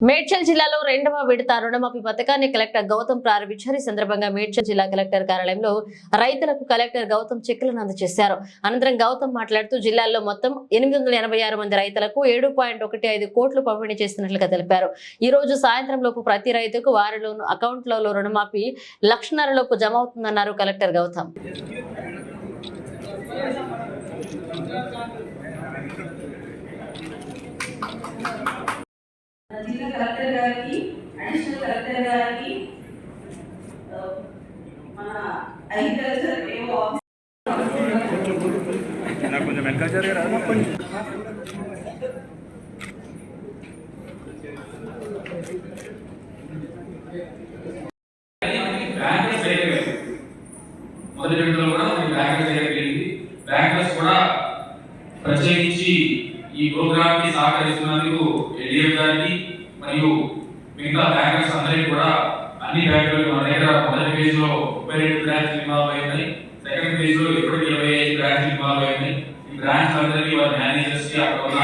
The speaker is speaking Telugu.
మేడ్చల్ జిల్లాలో రెండవ విడత రుణమాఫీ పథకాన్ని కలెక్టర్ గౌతమ్ ప్రారంభించారు. ఈ సందర్భంగా మేడ్చల్ జిల్లా కలెక్టర్ కార్యాలయంలో రైతులకు కలెక్టర్ గౌతమ్ చెక్కులను అందజేశారు. అనంతరం గౌతమ్ మాట్లాడుతూ జిల్లాలో మొత్తం 886 మంది రైతులకు 7.15 కోట్లు పంపిణీ చేస్తున్నట్లుగా తెలిపారు. ఈ రోజు సాయంత్రం లోపు ప్రతి రైతుకు వారి అకౌంట్లలో రుణమాఫీ 1,50,000 లోపు జమ అవుతుందన్నారు కలెక్టర్ గౌతమ్. జిల్లా కలెక్టర్ గారికి, అడిషనల్ కలెక్టర్ గారికి, మన అగ్రికల్చర్ ఏవో కొంచెం వెనక జరిగారు. మొదటి విడతలో కూడా బ్యాంకర్స్ చేయగలిగింది. బ్యాంకర్స్ కూడా ప్రత్యేకించి ఈ ప్రోగ్రామ్ కి సహకరిస్తున్నందుకు ఎల్డీఎం గారికి మరియు మిగతా బ్యాంకర్స్ అందరికీ కూడా అన్ని బ్యాంకులు మన దగ్గర మొదటి ఫేజ్ లో 32 బ్రాంచ్లు ఇన్వాల్వ్ అయ్యాయి. సెకండ్ ఫేజ్ లో ఇప్పటికి 25 బ్రాంచ్లు ఇన్వాల్వ్ అయ్యాయి. ఈ బ్రాంచ్ అందరికీ వారి మేనేజర్స్ కి అక్కడ ఉన్న